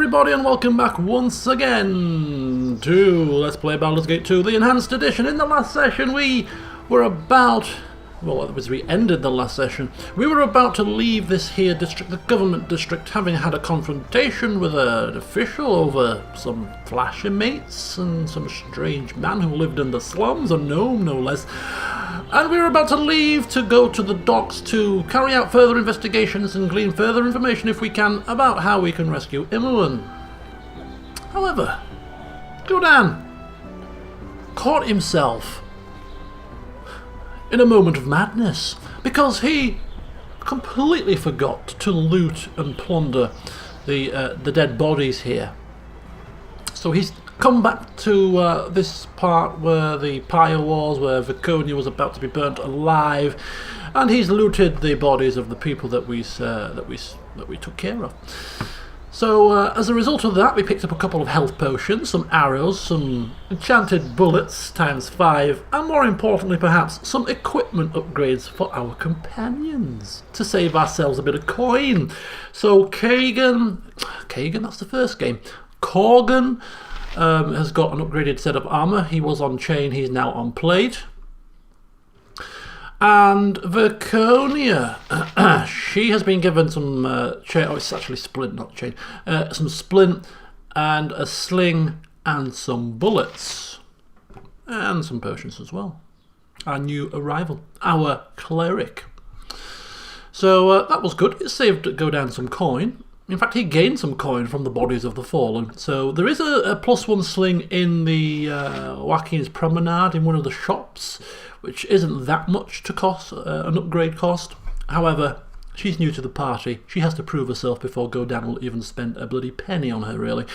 everybody, and welcome back once again to Let's Play Baldur's Gate 2, the Enhanced Edition. In the last session we were about... well, as we ended the last session, we were about to leave this here district, the government district, having had a confrontation with an official over some flasher mates and some strange man who lived in the slums, a gnome no less. And we were about to leave to go to the docks to carry out further investigations and glean further information, if we can, about how we can rescue Imoen. However, Godan caught himself in a moment of madness, because he completely forgot to loot and plunder the dead bodies here. So he's come back to this part where the pyre was, where Viconia was about to be burnt alive, and he's looted the bodies of the people that we took care of. So as a result of that, we picked up a couple of health potions, some arrows, some enchanted bullets ×5, and more importantly perhaps, some equipment upgrades for our companions to save ourselves a bit of coin. So Kagan, that's the first game. Corgan has got an upgraded set of armour. He was on chain, he's now on plate. And Viconia, she has been given some chain, oh it's actually splint, not chain, some splint and a sling and some bullets. And some potions as well. Our new arrival, our cleric. So that was good, it saved Godan some coin. In fact, he gained some coin from the bodies of the fallen. So there is a +1 sling in the Joaquin's Promenade in one of the shops, which isn't that much to cost, an upgrade cost. However, she's new to the party. She has to prove herself before Godan will even spend a bloody penny on her, really.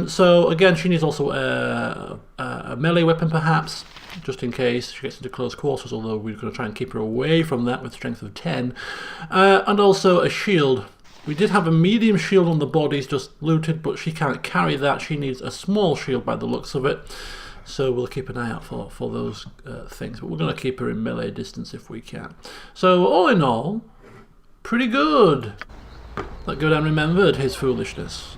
So again, she needs also a melee weapon, perhaps, just in case she gets into close quarters, although we're going to try and keep her away from that with strength of 10. And also a shield. We did have a medium shield on the bodies just looted, but she can't carry that. She needs a small shield by the looks of it. So we'll keep an eye out for those things. But we're going to keep her in melee distance if we can. So all in all, pretty good. That Godan remembered his foolishness.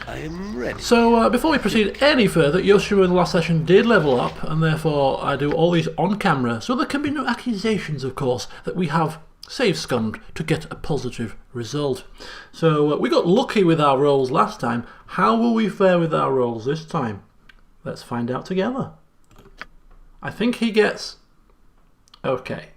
I am ready. So before we proceed any further, Yoshimo in the last session did level up, and therefore I do all these on camera, so there can be no accusations, of course, that we have save scummed to get a positive result. So we got lucky with our rolls last time. How will we fare with our rolls this time? Let's find out together. I think he gets... okay.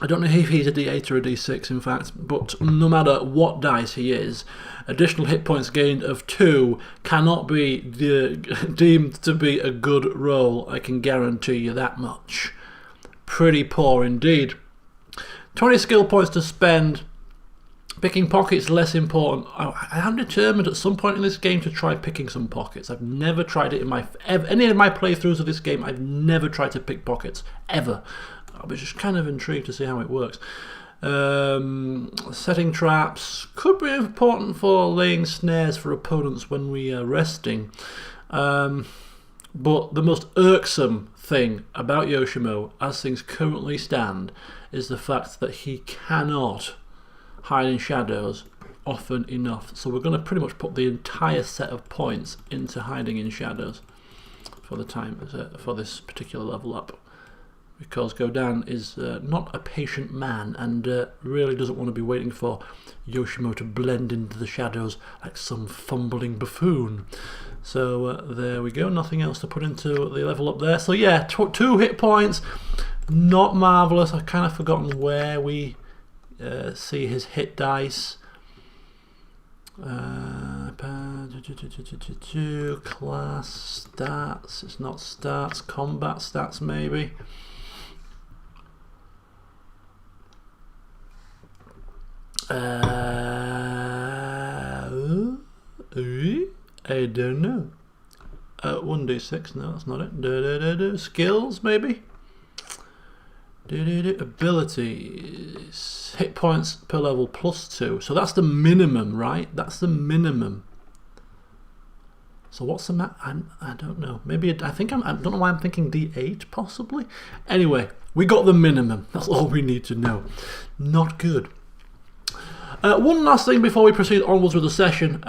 I don't know if he's a D8 or a D6 in fact, but no matter what dice he is, additional hit points gained of 2 cannot be deemed to be a good roll. I can guarantee you that much. Pretty poor indeed. 20 skill points to spend. Picking pockets less important. I am determined at some point in this game to try picking some pockets. I've never tried it in any of my playthroughs of this game. I've never tried to pick pockets ever. I was just kind of intrigued to see how it works. Setting traps could be important for laying snares for opponents when we are resting. But the most irksome thing about Yoshimo, as things currently stand, is the fact that he cannot hide in shadows often enough. So we're going to pretty much put the entire set of points into hiding in shadows for the time for this particular level up, because Godan is not a patient man and really doesn't want to be waiting for Yoshimo to blend into the shadows like some fumbling buffoon. So there we go, nothing else to put into the level up there. So yeah, 2 hit points, not marvellous. I've kind of forgotten where we see his hit dice. Class, stats, it's not stats, combat stats maybe. I don't know. 1d6, no that's not it. Skills maybe? Abilities. Hit points per level +2. So that's the minimum, right? That's the minimum. So what's the I don't know. Maybe I don't know why I'm thinking D8 possibly. Anyway, we got the minimum. That's all we need to know. Not good. One last thing before we proceed onwards with the session.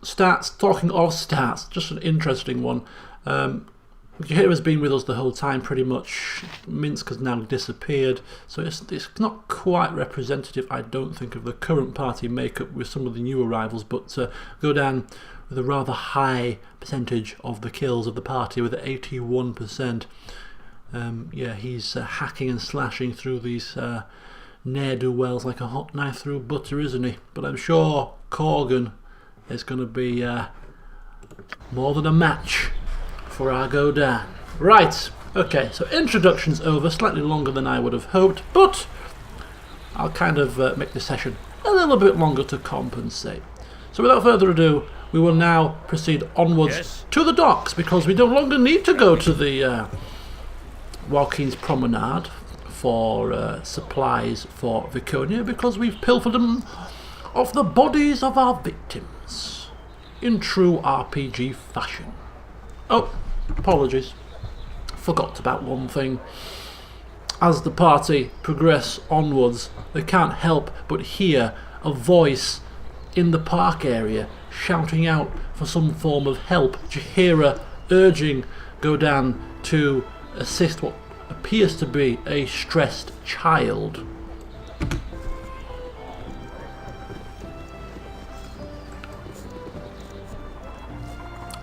Stats, talking of stats, just an interesting one. Jahira has been with us the whole time pretty much. Minsk has now disappeared, so it's not quite representative, I don't think, of the current party makeup with some of the new arrivals, but Godan with a rather high percentage of the kills of the party with 81%. Yeah, he's hacking and slashing through these ne'er-do-wells like a hot knife through butter, isn't he? But I'm sure Corgan is going to be more than a match for our Godan. Right, okay, so introduction's over, slightly longer than I would have hoped, but I'll kind of make the session a little bit longer to compensate. So without further ado, we will now proceed onwards to the docks, because we no longer need to go to the Walkeen's Promenade for supplies for Viconia, because we've pilfered them off the bodies of our victims in true RPG fashion. Oh, apologies. Forgot about one thing. As the party progress onwards, they can't help but hear a voice in the park area shouting out for some form of help. Jahira urging Godan to assist what appears to be a stressed child.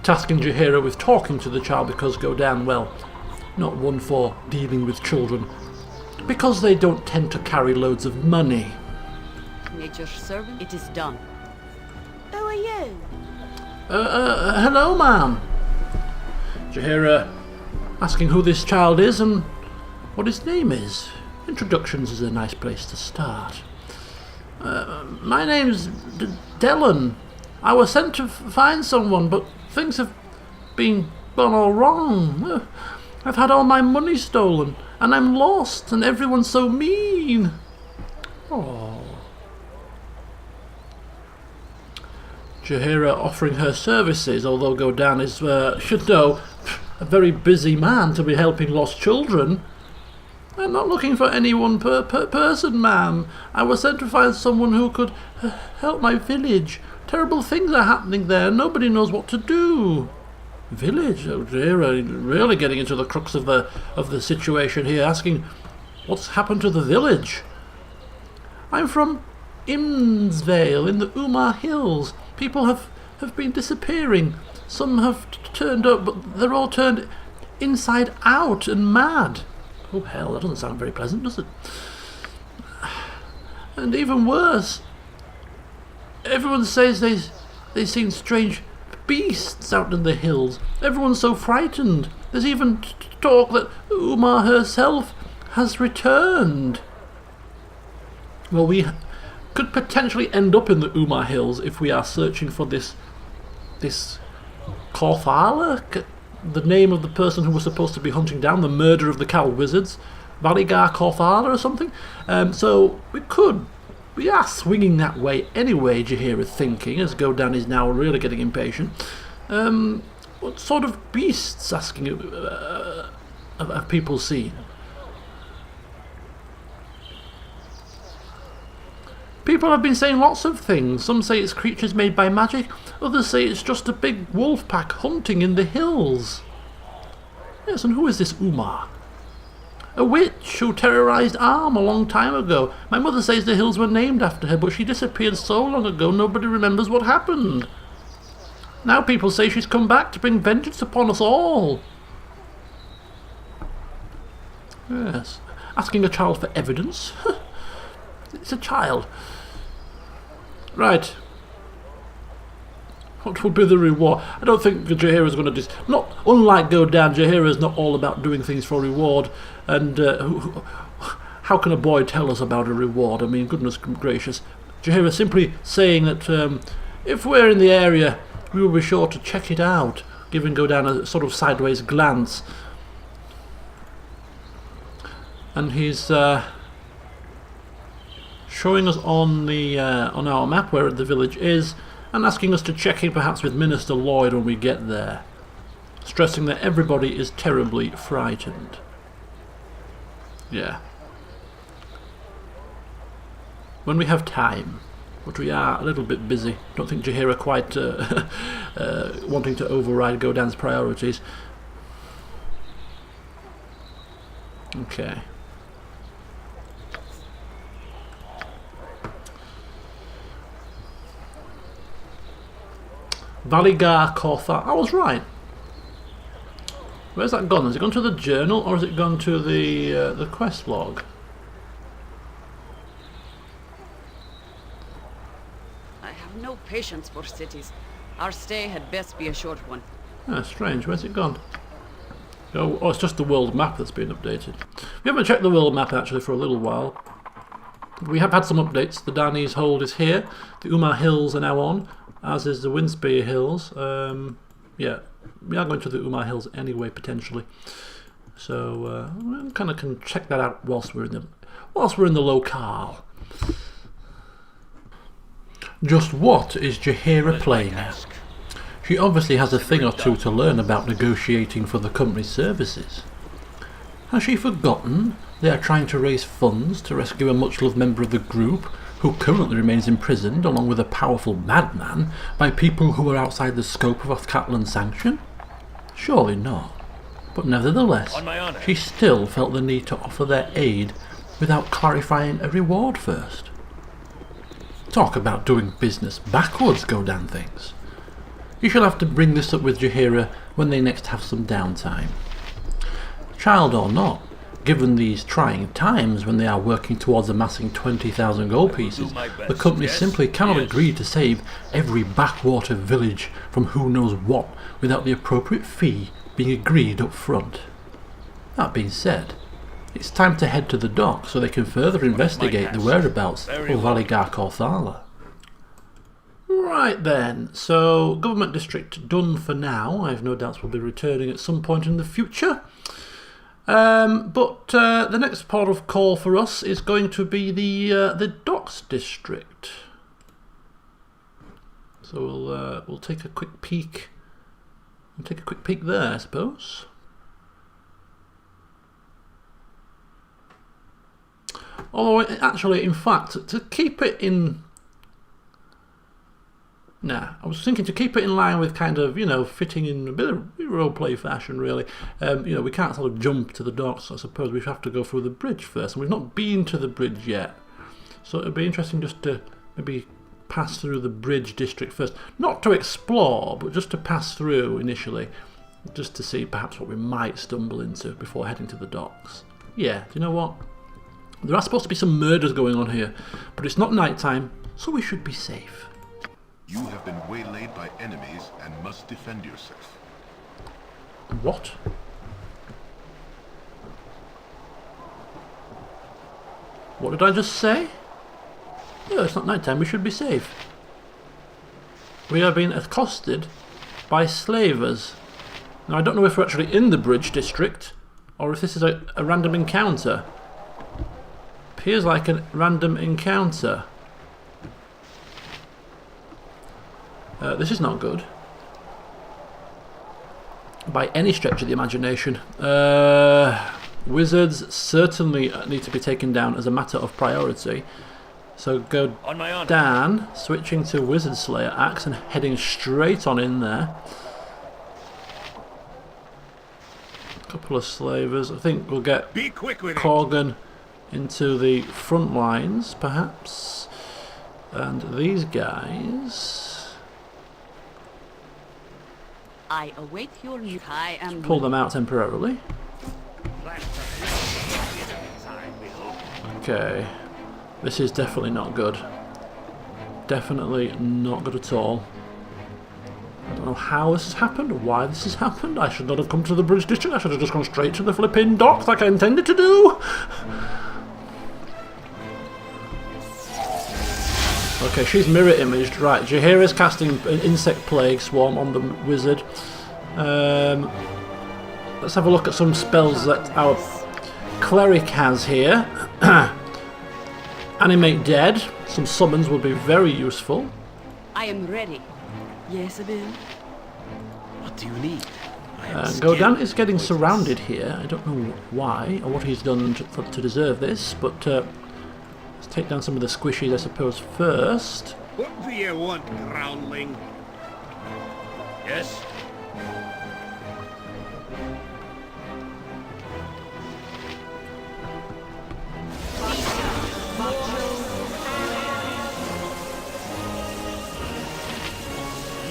Tasking Jahira with talking to the child because Godan, well, not one for dealing with children, because they don't tend to carry loads of money. Nature's servant, it is done. Who are you? Hello, ma'am. Jahira asking who this child is and what his name is. Introductions is a nice place to start. My name's Dylan. I was sent to find someone, but things have been gone all wrong. I've had all my money stolen, and I'm lost, and everyone's so mean. Oh. Jahira offering her services, although Godan is, should know, a very busy man to be helping lost children. I'm not looking for any one person, ma'am. I was sent to find someone who could help my village. Terrible things are happening there. Nobody knows what to do. Village? Oh dear, really getting into the crux of the situation here, asking what's happened to the village. I'm from Imsvale in the Umar Hills. People have been disappearing. Some have turned up, but they're all turned inside out and mad. Oh hell, that doesn't sound very pleasant, does it? And even worse, everyone says they've seen strange beasts out in the hills. Everyone's so frightened. There's even talk that Umar herself has returned. Well, we could potentially end up in the Umar Hills if we are searching for this Korthala, the name of the person who was supposed to be hunting down the murder of the cow wizards, Valigar Korthala or something. So we are swinging that way anyway, Jahira thinking, as Godan is now really getting impatient. What sort of beasts, asking, have people seen? People have been saying lots of things. Some say it's creatures made by magic, others say it's just a big wolf pack hunting in the hills. Yes, and who is this Umar? A witch who terrorised Arm a long time ago. My mother says the hills were named after her, but she disappeared so long ago nobody remembers what happened. Now people say she's come back to bring vengeance upon us all. Yes, asking a child for evidence. It's a child. Right. What would be the reward? I don't think Jahira's going to not unlike Godan, Jahira's not all about doing things for reward. And how can a boy tell us about a reward? I mean, goodness gracious. Jahira simply saying that if we're in the area, we will be sure to check it out, giving Godan a sort of sideways glance. And he's showing us on our map where the village is, and asking us to check in perhaps with Minister Lloyd when we get there, stressing that everybody is terribly frightened. Yeah. when we have time. But we are a little bit busy. Don't think Jaheira quite wanting to override Godan's priorities. Okay. Valigar Korthar. I was right. Where's that gone? Has it gone to the journal or has it gone to the quest log? I have no patience for cities. Our stay had best be a short one. Ah, strange. Where's it gone? Oh, it's just the world map that's been updated. We haven't checked the world map actually for a little while. We have had some updates. The Danese Hold is here. The Umar Hills are now on, as is the Windspear Hills. Yeah, we are going to the Umar Hills anyway, potentially. So we kind of can check that out whilst we're in the locale. Just what is Jaheira playing at? She obviously has a thing or two to learn about negotiating for the company's services. Has she forgotten they are trying to raise funds to rescue a much-loved member of the group who currently remains imprisoned along with a powerful madman by people who are outside the scope of Othcatlan's sanction? Surely not. But nevertheless, she still felt the need to offer their aid without clarifying a reward first. Talk about doing business backwards, Godan thinks. You shall have to bring this up with Jaheira when they next have some downtime. Child or not, given these trying times when they are working towards amassing 20,000 gold pieces, the company simply cannot agree to save every backwater village from who knows what without the appropriate fee being agreed up front. That being said, it's time to head to the dock so they can further investigate the whereabouts of Valigar Korthar. Right then, so government district done for now. I have no doubts we'll be returning at some point in the future. But the next port of call for us is going to be the docks district. So we'll take a quick peek. We'll take a quick peek there, I suppose. Although, actually, in fact, to keep it in... Nah, I was thinking to keep it in line with kind of, you know, fitting in a bit of roleplay fashion, really. You know, we can't sort of jump to the docks, I suppose we have to go through the bridge first. And we've not been to the bridge yet. So it'd be interesting just to maybe pass through the bridge district first. Not to explore, but just to pass through initially. Just to see perhaps what we might stumble into before heading to the docks. Yeah, do you know what? There are supposed to be some murders going on here, but it's not night time, so we should be safe. You have been waylaid by enemies and must defend yourself. What? What did I just say? Yeah, it's not night time, we should be safe. We are being accosted by slavers. Now I don't know if we're actually in the bridge district, or if this is a random encounter. Appears like a random encounter. This is not good. By any stretch of the imagination. Wizards certainly need to be taken down as a matter of priority. So go Dan, switching to Wizard Slayer Axe and heading straight on in there. A couple of slavers. I think we'll get Corgan into the front lines, perhaps. And these guys... I await your news. I am... Pull them out temporarily. Okay. This is definitely not good. Definitely not good at all. I don't know how this has happened, or why this has happened. I should not have come to the bridge district. I should have just gone straight to the flipping docks like I intended to do. Okay, she's mirror imaged. Right, Jaheira's casting an insect plague swarm on the wizard. Let's have a look at some spells that our cleric has here. Animate dead. Some summons would be very useful. I am ready. Yes, Abel. What do you need? Godan is getting surrounded here. I don't know why or what he's done to deserve this, but Let's take down some of the squishies, I suppose, first. What do you want, groundling? Yes?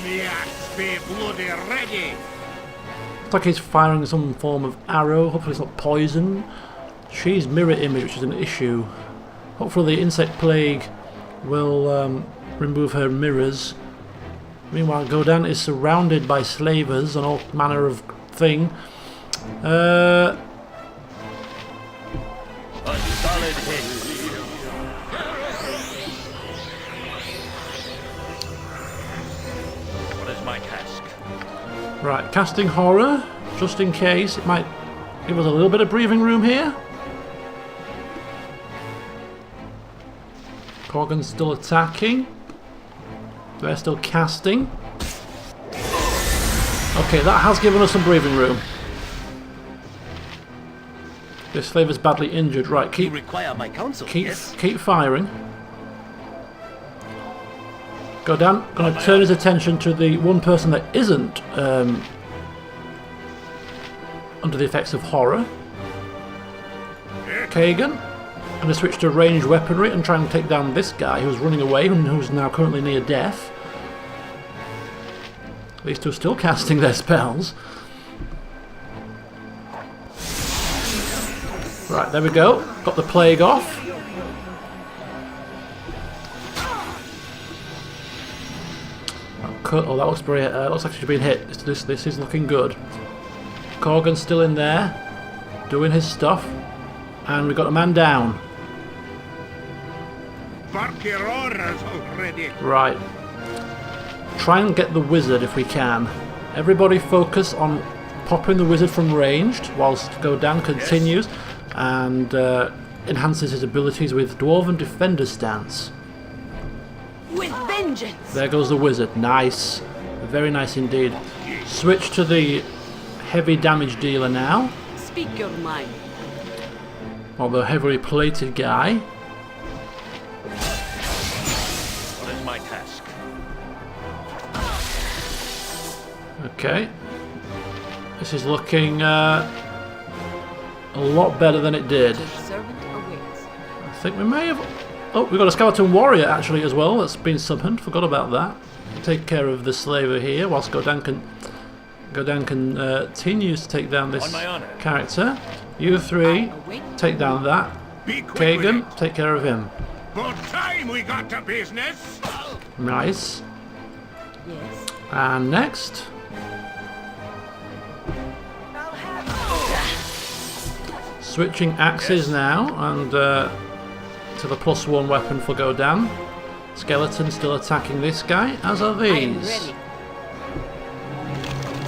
Me axe be bloody ready! Looks like he's firing some form of arrow. Hopefully it's not poison. She's mirror image, which is an issue. Hopefully the insect plague will remove her mirrors. Meanwhile, Godan is surrounded by slavers and all manner of thing. A solid hit. What is my task? Right, casting horror, just in case. It might give us a little bit of breathing room here. Corgan's still attacking. They're still casting. Okay, that has given us some breathing room. This slaver's badly injured. Right, You require my counsel, yes? keep firing. Godan going to turn his attention to the one person that isn't under the effects of horror. Kagan going to switch to ranged weaponry and try and take down this guy who's running away and who's now currently near death. These two are still casting their spells. Right, there we go. Got the plague off. Oh, that looks very. Looks like she's been hit. This is looking good. Corgan's still in there, doing his stuff, and we've got a man down. Bark your orders already! Right. Try and get the wizard if we can. Everybody focus on popping the wizard from ranged whilst Godan continues and enhances his abilities with Dwarven Defender stance. With vengeance! There goes the wizard. Nice. Very nice indeed. Switch to the heavy damage dealer now. Speak your mind. Or the heavily plated guy. What is my task? Okay. This is looking a lot better than it did. Your servant awaits. I think we may have... Oh, we've got a skeleton warrior actually as well that's been summoned. Forgot about that. Take care of the slaver here whilst Godan continues to take down this On my honor. character. You three, take down that. Be quick with Kagan, it. take care of him. About time we got to business! Nice. Yes. And next. Switching axes now, and to the +1 weapon for Godan. Skeleton still attacking this guy, as are I am these. ready.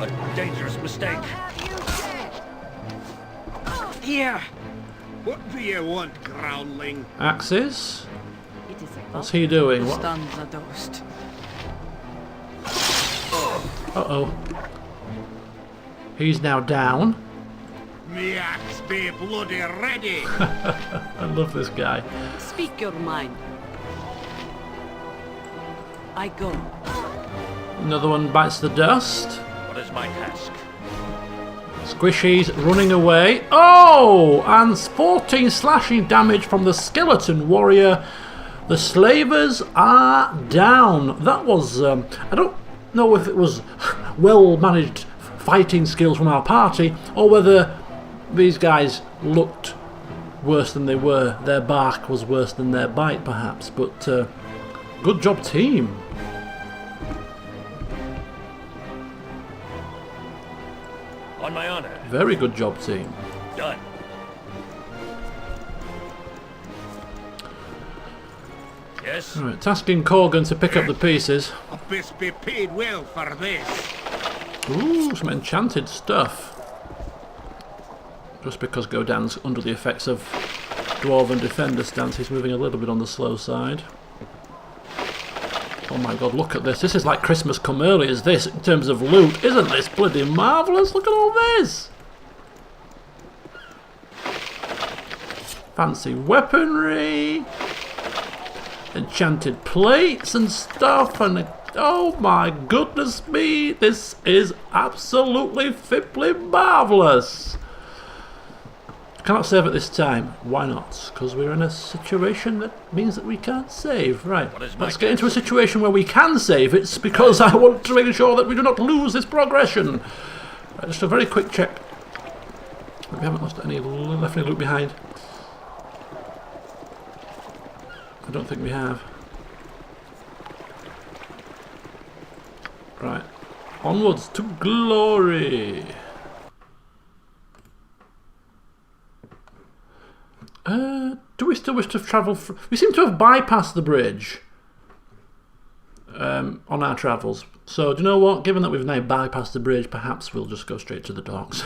A dangerous mistake. Here. What do you want, groundling? Axes. It is a What's he doing? What? Stands a dust. Uh-oh. He's now down. Me axe be bloody ready! I love this guy. Speak your mind. I go. Another one bites the dust. What is my task? Squishy's running away. Oh! And 14 slashing damage from the skeleton warrior. The slavers are down. That was... I don't know if it was well-managed fighting skills from our party or whether these guys looked worse than they were. Their bark was worse than their bite, perhaps. But good job, team. On my honor. Very good job, team. Done. Yes? Right, tasking Corgan to pick up the pieces. I best be paid well for this. Ooh, some enchanted stuff. Just because Godan's under the effects of Dwarven Defender stance, he's moving a little bit on the slow side. Oh my god, look at this. This is like Christmas come early as this in terms of loot. Isn't this bloody marvellous? Look at all this! Fancy weaponry. enchanted plates and stuff, and oh my goodness me, this is absolutely fipply marvellous. Cannot save at this time. Why not? Because we're in a situation that means that we can't save. Right, let's get into a situation where we can save. It's because I want to make sure that we do not lose this progression. Right, just a very quick check. We haven't left any loot behind. I don't think we have. Right, onwards to glory. Do we still wish to travel? We seem to have bypassed the bridge on our travels. So, do you know what? Given that we've now bypassed the bridge, perhaps we'll just go straight to the docks.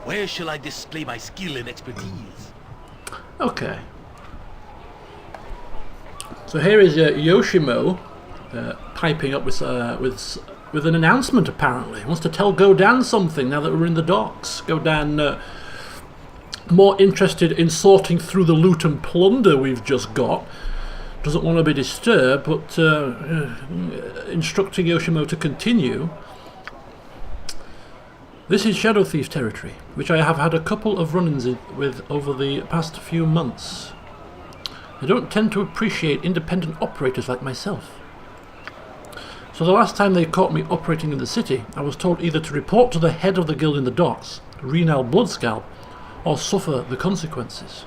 Where shall I display my skill and expertise? Okay. So here is Yoshimo piping up with an announcement. Apparently, he wants to tell Godan something now that we're in the docks. Godan, more interested in sorting through the loot and plunder we've just got, doesn't want to be disturbed, but instructing Yoshimo to continue. This is Shadow Thief territory, which I have had a couple of run-ins with over the past few months. They don't tend to appreciate independent operators like myself. So the last time they caught me operating in the city, I was told either to report to the head of the guild in the docks, Renal Bloodscalp, or suffer the consequences.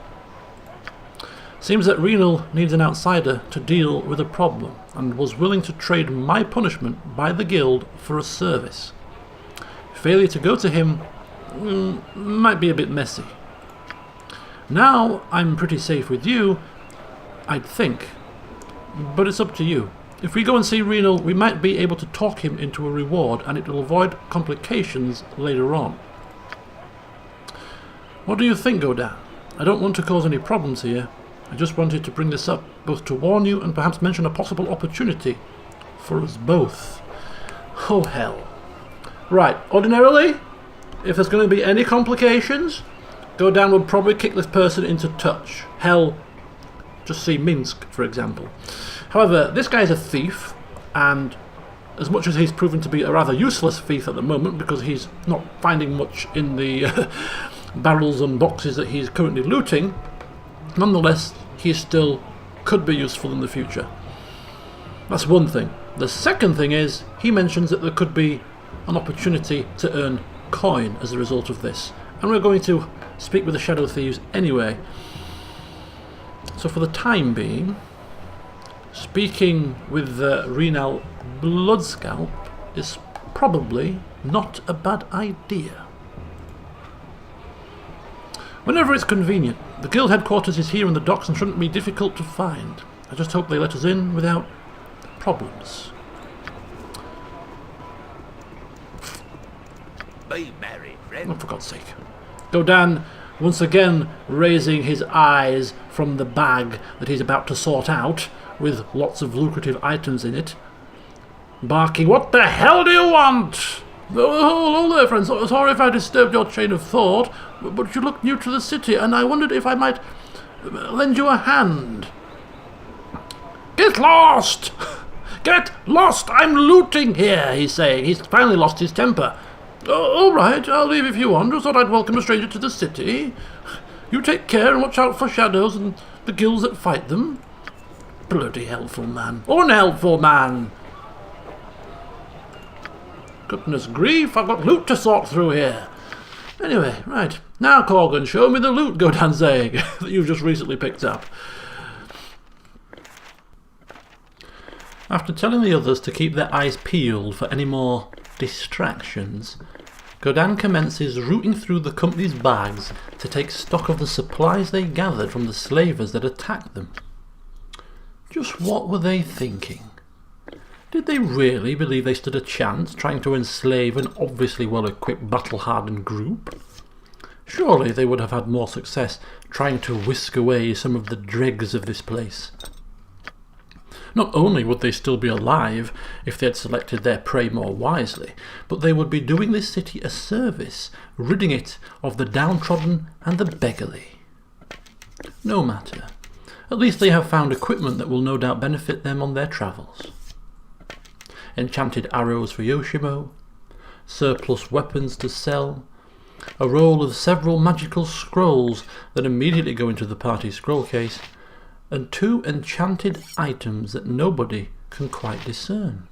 Seems that Renal needs an outsider to deal with a problem, and was willing to trade my punishment by the guild for a service. Failure to go to him might be a bit messy. Now I'm pretty safe with you, I'd think, but it's up to you. If we go and see Renal, we might be able to talk him into a reward, and it will avoid complications later on. What do you think, Godan? I don't want to cause any problems here. I just wanted to bring this up, both to warn you and perhaps mention a possible opportunity for us both. Oh hell. Right, ordinarily, if there's going to be any complications, Godan would probably kick this person into touch. Hell, just see Minsk, for example. However, this guy's a thief, and as much as he's proven to be a rather useless thief at the moment, because he's not finding much in the barrels and boxes that he's currently looting, nonetheless, he still could be useful in the future. That's one thing. The second thing is, he mentions that there could be an opportunity to earn coin as a result of this, and we're going to speak with the Shadow Thieves anyway. So for the time being, speaking with Renal Bloodscalp is probably not a bad idea. Whenever it's convenient. The guild headquarters is here in the docks and shouldn't be difficult to find. I just hope they let us in without problems. Be merry, friend. Oh, for God's sake. Godan, once again raising his eyes from the bag that he's about to sort out, with lots of lucrative items in it, barking, "What the hell do you want?" "Oh, hello there, friends. Sorry if I disturbed your chain of thought, but you look new to the city, and I wondered if I might lend you a hand." "Get lost! Get lost! I'm looting here," he's saying. He's finally lost his temper. "All right, I'll leave if you want. Just thought I'd welcome a stranger to the city. You take care and watch out for shadows and the guilds that fight them. Bloody helpful man. Unhelpful man. Goodness grief, I've got loot to sort through here. Anyway, right. Now, Corgan, show me the loot, Godan saying, that you've just recently picked up." After telling the others to keep their eyes peeled for any more distractions, Godan commences rooting through the company's bags to take stock of the supplies they gathered from the slavers that attacked them. Just what were they thinking? Did they really believe they stood a chance trying to enslave an obviously well-equipped, battle-hardened group? Surely they would have had more success trying to whisk away some of the dregs of this place. Not only would they still be alive if they had selected their prey more wisely, but they would be doing this city a service, ridding it of the downtrodden and the beggarly. No matter. At least they have found equipment that will no doubt benefit them on their travels. Enchanted arrows for Yoshimo, surplus weapons to sell, a roll of several magical scrolls that immediately go into the party scroll case, and 2 enchanted items that nobody can quite discern.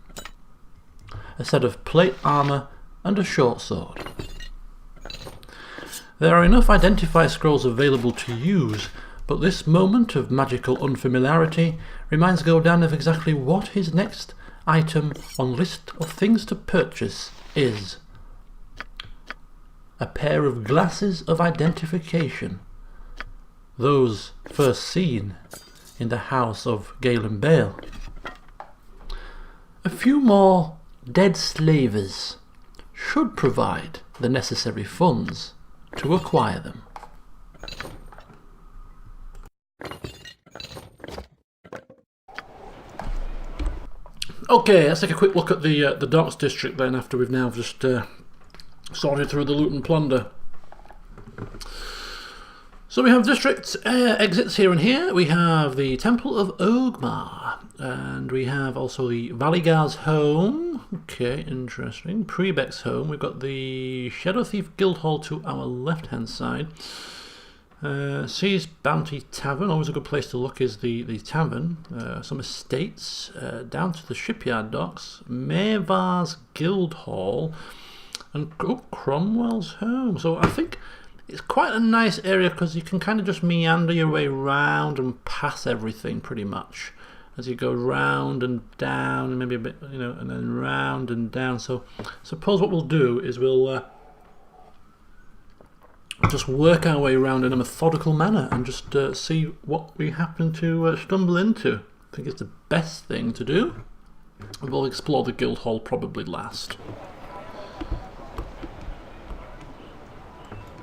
A set of plate armour and a short sword. There are enough identify scrolls available to use, but this moment of magical unfamiliarity reminds Godan of exactly what his next item on list of things to purchase is. A pair of glasses of identification, those first seen in the house of Galen Bale. A few more dead slavers should provide the necessary funds to acquire them. Okay, let's take a quick look at the Docks District then, after we've now just sorted through the loot and plunder. So we have district exits here and here. We have the Temple of Ogmar, and we have also the Valigar's home. Okay, interesting. Prebek's home. We've got the Shadow Thief Guildhall to our left-hand side. Sea's Bounty Tavern, always a good place to look is the tavern. Some estates, down to the shipyard docks. Maevar's Guildhall, and Cromwell's home. So I think it's quite a nice area because you can kind of just meander your way round and pass everything pretty much as you go round and down, and maybe a bit, you know, and then round and down. So suppose what we'll do is we'll just work our way around in a methodical manner and just see what we happen to stumble into. I think it's the best thing to do. We'll explore the Guildhall probably last.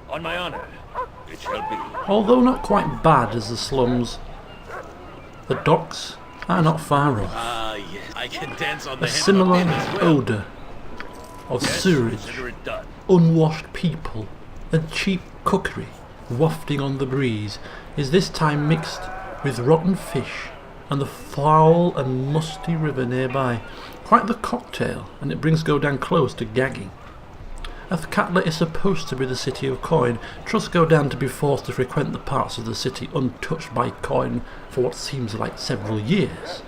On my honor, it shall be. Although not quite bad as the slums, the docks are not far off. Yes, I can dance on the A hem of similar a pin as well. odour of Yes, sewage, consider it done. unwashed people, and cheap cookery wafting on the breeze is this time mixed with rotten fish and the foul and musty river nearby. Quite the cocktail, and it brings Godan close to gagging. Athkatla is supposed to be the city of coin. Trust Godan to be forced to frequent the parts of the city untouched by coin for what seems like several years.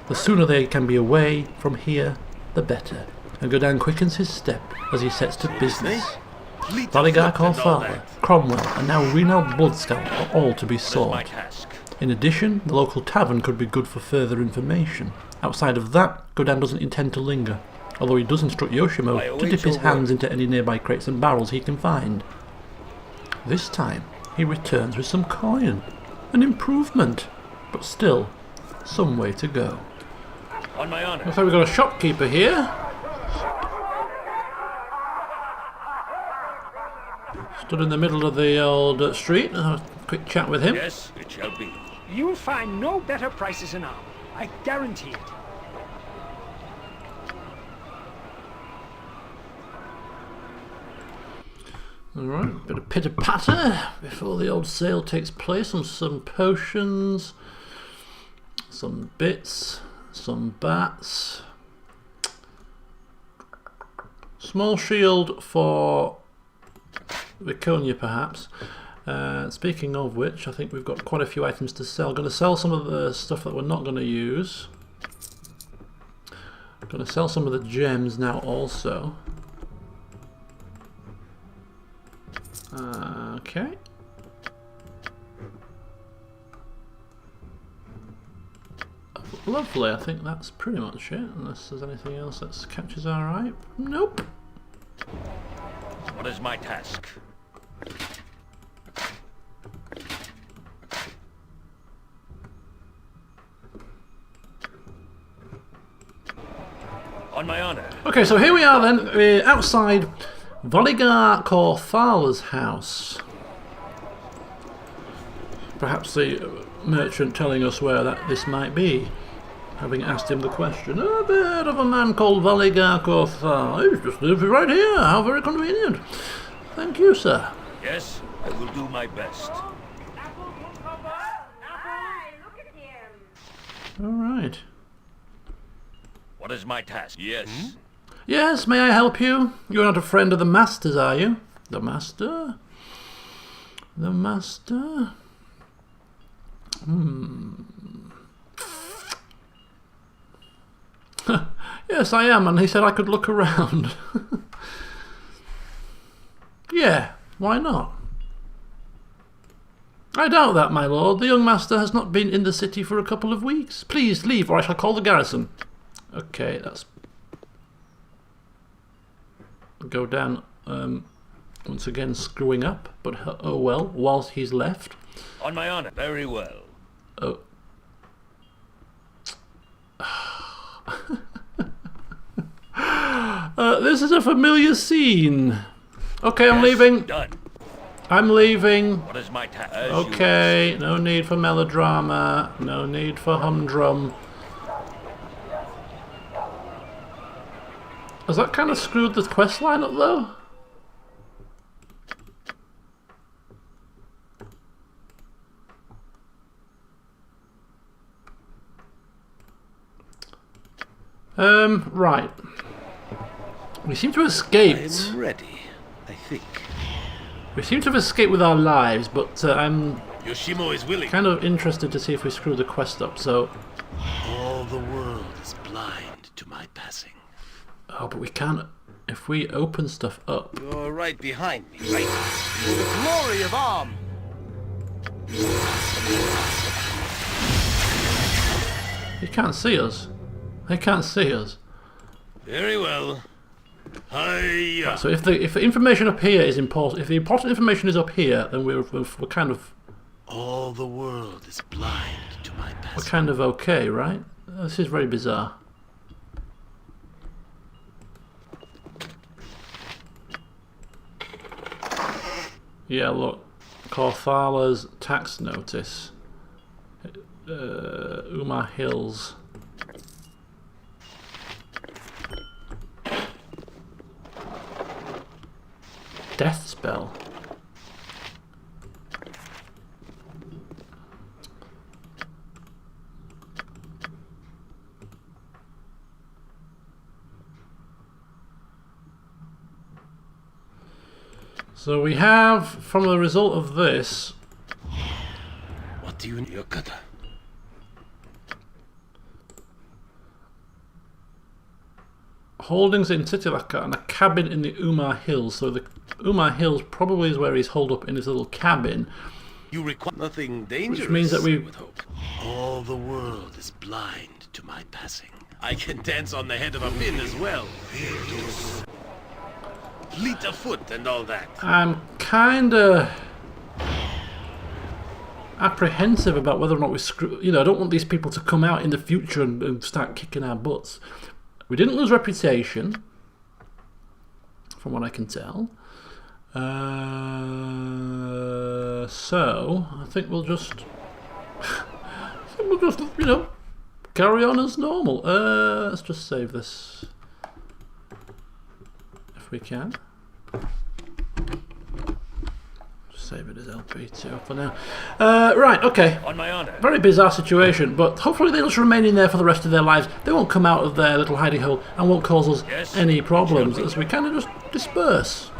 The sooner they can be away from here, the better, and Godan quickens his step as he sets to business. Valigar Corfala, Cromwell, and now Renald Bloodscout are all to be What is my sought. task? In addition, the local tavern could be good for further information. Outside of that, Godan doesn't intend to linger, although he does instruct Yoshimo to dip his hands into any nearby crates and barrels he can find. This time, he returns with some coin. An improvement, but still, some way to go. On my honor. Looks like we've got a shopkeeper here. Stood in the middle of the old street. I'll have a quick chat with him. Yes, it shall be. You'll find no better prices in Arm. I guarantee it. Alright, bit of pitter-patter before the old sale takes place on some potions, some bits, some bats. Small shield for Viconia perhaps. Speaking of which, I think we've got quite a few items to sell. Going to sell some of the stuff that we're not going to use. Going to sell some of the gems now also. Okay. Lovely, I think that's pretty much it, unless there's anything else that catches our eye. Nope. What is my task? On my honor. Okay, so here we are then, we're outside Valigar Corfala's house. Perhaps the merchant telling us where this might be, having asked him the question. A bit of a man called Valigar Corfala. He just lives right here. How very convenient. Thank you, sir. Yes, I will do my best. Alright. What is my task? Yes. Yes, may I help you? You're not a friend of the Master's, are you? The Master? The Master? Yes, I am, and he said I could look around. Yeah, why not? I doubt that, my lord. The young master has not been in the city for a couple of weeks. Please leave, or I shall call the garrison. Okay, that's... Godan, once again screwing up, but oh well, whilst he's left. On my honor. Very well. Oh. This is a familiar scene. Okay, I'm leaving. Done. I'm leaving. What is my task? Okay, no need for melodrama. No need for humdrum. Has that kind of screwed the quest line up though? Right. We seem to have escaped. I'm ready, I think. We seem to have escaped with our lives, but I'm Yoshimo is willing. kind of interested to see if we screw the quest up, so... All the world is blind to my passing. Oh, but we can't... If we open stuff up... You're right behind me, right? For the glory of Am! He can't see us. They can't see us. Very well. Hiya! So if the information up here is important, if the important information is up here, then we're kind of... All the world is blind to my We're passing. kind of okay, right? This is very bizarre. Yeah, look. Corthala's tax notice. Umar Hills. Death spell. So we have, from the result of this... What do you need, Yokata? Holdings in Titilaka and a cabin in the Umar Hills. So the Umar Hills probably is where he's holed up in his little cabin. You require nothing dangerous, Which means that we... I would hope. All the world is blind to my passing. I can dance on the head of a pin as well. Fleet of foot and all that. I'm kinda apprehensive about whether or not we screw... You know, I don't want these people to come out in the future and start kicking our butts. We didn't lose reputation, from what I can tell. So I think we'll just, you know, carry on as normal. Let's just save this if we can. Just save it as LP2 for now. Right, okay. On my honor. Very bizarre situation, but hopefully they'll just remain in there for the rest of their lives. They won't come out of their little hiding hole and won't cause us any problems as we kind of just disperse.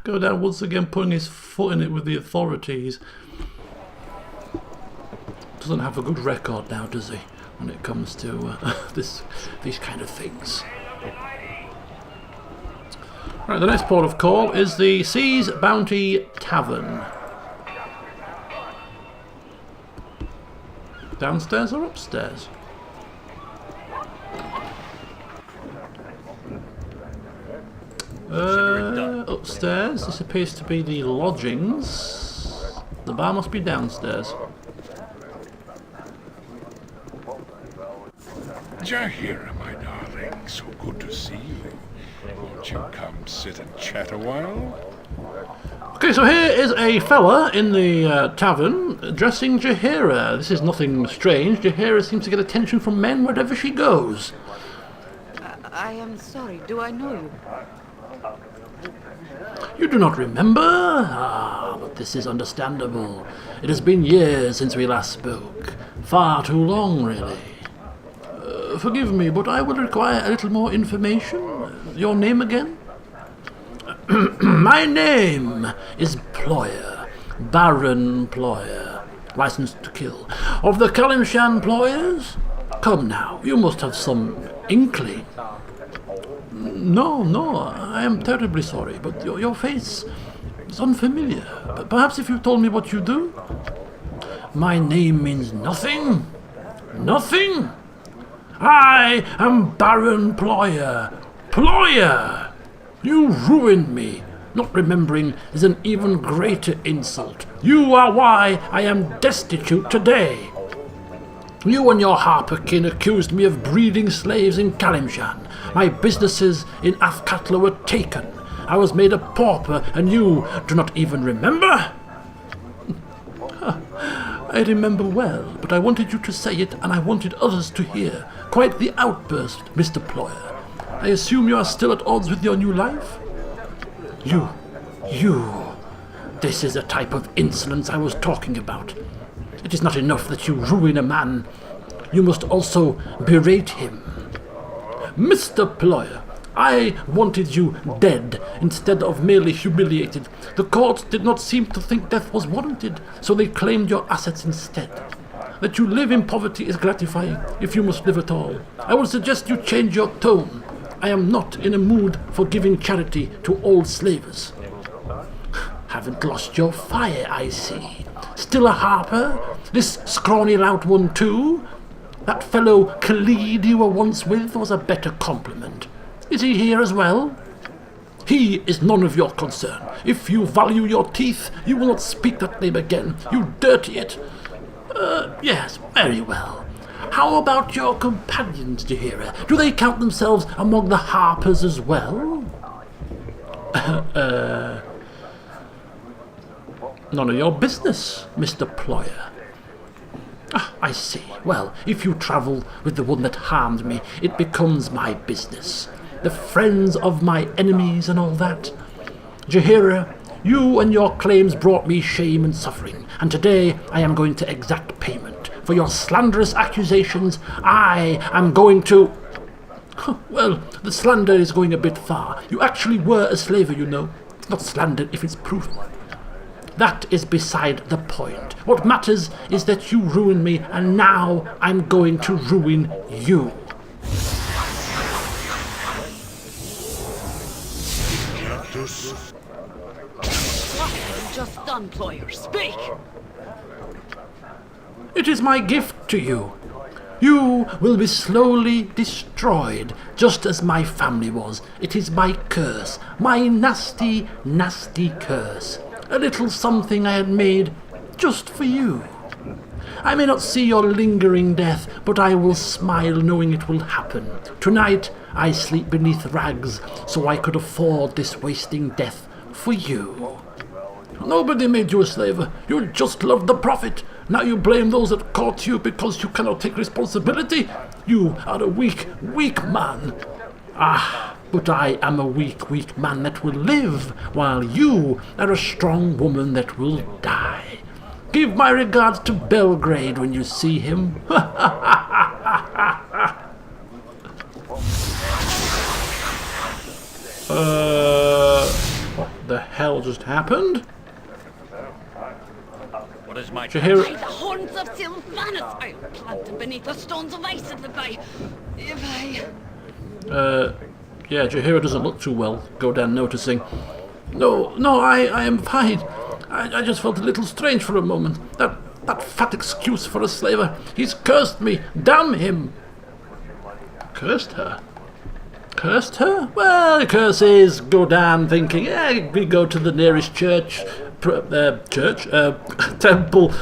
Godan once again putting his foot in it with the authorities. Doesn't have a good record now, does he, when it comes to these kind of things. Right, the next port of call is the Sea's Bounty Tavern. Downstairs or upstairs? Upstairs. This appears to be the lodgings. The bar must be downstairs. Jahira, my darling, so good to see you. Won't you come sit and chat a while? Okay, so here is a fella in the tavern addressing Jahira. This is nothing strange. Jahira seems to get attention from men wherever she goes. I am sorry. Do I know you? You do not remember? Ah, but this is understandable. It has been years since we last spoke. Far too long, really. Forgive me, but I will require a little more information. Your name again? My name is Ployer. Baron Ployer. Licensed to kill. Of the Kalimshan Ployers? Come now, you must have some inkling. No, I am terribly sorry, but your face is unfamiliar. Perhaps if you told me what you do? My name means nothing? Nothing? I am Baron Ployer. Ployer! You ruined me. Not remembering is an even greater insult. You are why I am destitute today. You and your harperkin accused me of breeding slaves in Kalimshan. My businesses in Athkatla were taken. I was made a pauper, and you do not even remember? I remember well, but I wanted you to say it, and I wanted others to hear. Quite the outburst, Mr. Ployer. I assume you are still at odds with your new life? You. This is the type of insolence I was talking about. It is not enough that you ruin a man. You must also berate him. Mr. Ployer, I wanted you dead instead of merely humiliated. The court did not seem to think death was warranted, so they claimed your assets instead. That you live in poverty is gratifying, if you must live at all. I would suggest you change your tone. I am not in a mood for giving charity to old slavers. Haven't lost your fire, I see. Still a harper? This scrawny lout one too? That fellow Khalid you were once with was a better compliment. Is he here as well? He is none of your concern. If you value your teeth, you will not speak that name again. You dirty it. Yes, very well. How about your companions, Jahira? Do they count themselves among the harpers as well? None of your business, Mr. Ployer. Ah, I see. Well, if you travel with the one that harmed me, it becomes my business. The friends of my enemies and all that. Jahira, you and your claims brought me shame and suffering, and today I am going to exact payment. For your slanderous accusations, I am going to... Well, the slander is going a bit far. You actually were a slaver, you know. It's not slander if it's proven. That is beside the point. What matters is that you ruined me, and now I'm going to ruin you. What have you just done, Ployer? Speak! It is my gift to you. You will be slowly destroyed, just as my family was. It is my curse, my nasty, nasty curse. A little something I had made just for you. I may not see your lingering death, but I will smile knowing it will happen. Tonight I sleep beneath rags, so I could afford this wasting death for you. Nobody made you a slaver. You just loved the profit. Now you blame those that caught you because you cannot take responsibility. You are a weak, weak man. Ah, but I am a weak, weak man that will live, while you are a strong woman that will die. Give my regards to Belgrade when you see him. What the hell just happened? What is my Jahira... By the horns of Sylvanus, I'll plant them beneath the stones of ice if I... Yeah, Jahira doesn't look too well, Godan noticing. No, I am fine. I just felt a little strange for a moment. That fat excuse for a slaver. He's cursed me. Damn him. Cursed her? Cursed her? Well, the curse is Godan thinking, we go to the nearest church, temple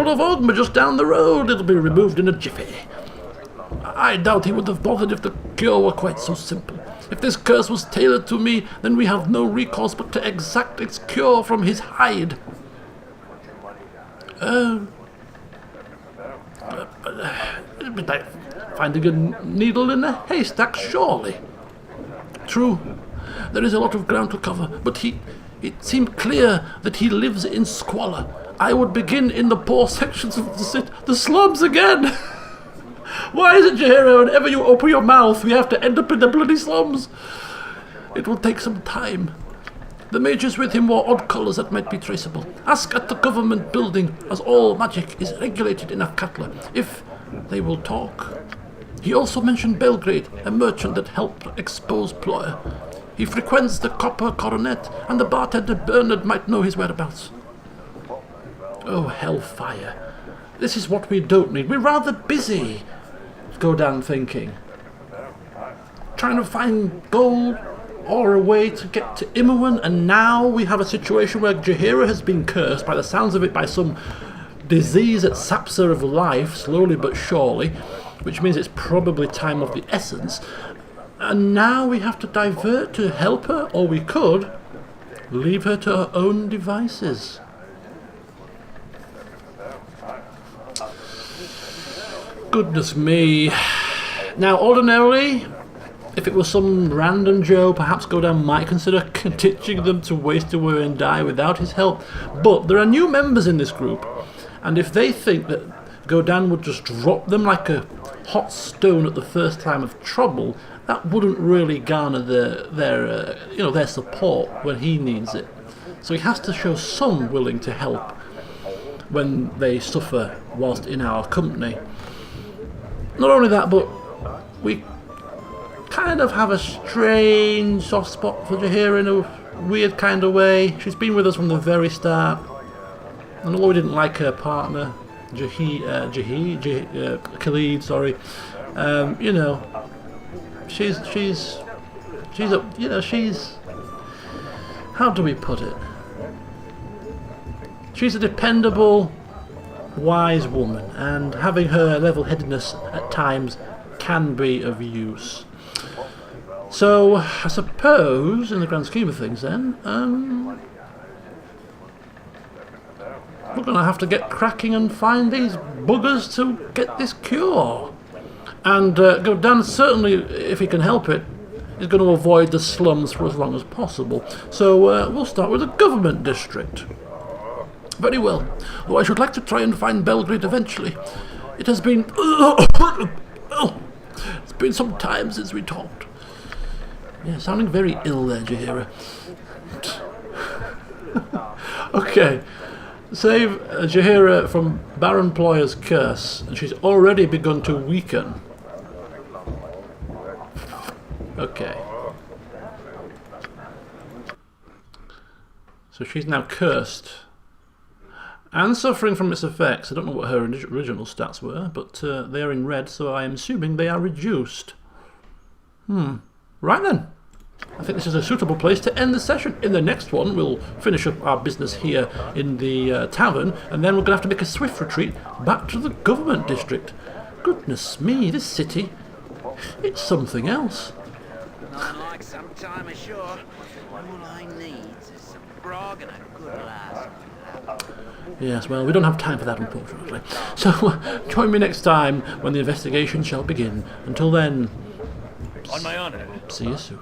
of Ogma just down the road. It'll be removed in a jiffy. I doubt he would have bothered if the cure were quite so simple. If this curse was tailored to me, then we have no recourse but to exact its cure from his hide. But like finding a needle in a haystack, surely. True. There is a lot of ground to cover, but it seemed clear that he lives in squalor. I would begin in the poor sections of the slums again. Why is it, Jaheira, whenever you open your mouth, we have to end up in the bloody slums? It will take some time. The mages with him wore odd colours that might be traceable. Ask at the government building, as all magic is regulated in Akatla, if they will talk. He also mentioned Belgrade, a merchant that helped expose Ployer. He frequents the Copper Coronet, and the bartender Bernard might know his whereabouts. Oh, hellfire. This is what we don't need. We're rather busy, Godan thinking. Trying to find gold or a way to get to Imoen, and now we have a situation where Jaheira has been cursed, by the sounds of it, by some disease that saps her of life, slowly but surely, which means it's probably time of the essence, and now we have to divert to help her, or we could leave her to her own devices. Goodness me. Now, ordinarily, if it was some random Joe, perhaps Godan might consider ditching them to waste away and die without his help. But there are new members in this group, and if they think that Godan would just drop them like a hot stone at the first time of trouble, that wouldn't really garner their support when he needs it. So he has to show some willing to help when they suffer whilst in our company. Not only that, but we kind of have a strange soft spot for Jaheira in a weird kind of way. She's been with us from the very start, and although we didn't like her partner, Khalid, sorry, you know, she's how do we put it? She's a dependable, wise woman, and having her level-headedness at times can be of use. So, I suppose, in the grand scheme of things then, we're going to have to get cracking and find these buggers to get this cure. And Godan, certainly, if he can help it, is going to avoid the slums for as long as possible. So, we'll start with the government district. Very well, though I should like to try and find Belgrade eventually. It has been... it's been some time since we talked. Yeah, sounding very ill there, Jaheira. Okay, save Jaheira from Baron Ployer's curse, and she's already begun to weaken. Okay. So she's now cursed and suffering from its effects. I don't know what her original stats were, but they are in red, so I am assuming they are reduced. Right then. I think this is a suitable place to end the session. In the next one, we'll finish up our business here in the tavern, and then we're going to have to make a swift retreat back to the government district. Goodness me, this city, it's something else. Nothing like some time ashore. All I need is some grog and a good laugh. Yes, well, we don't have time for that, unfortunately. So, join me next time when the investigation shall begin. Until then, On my honor. see you soon.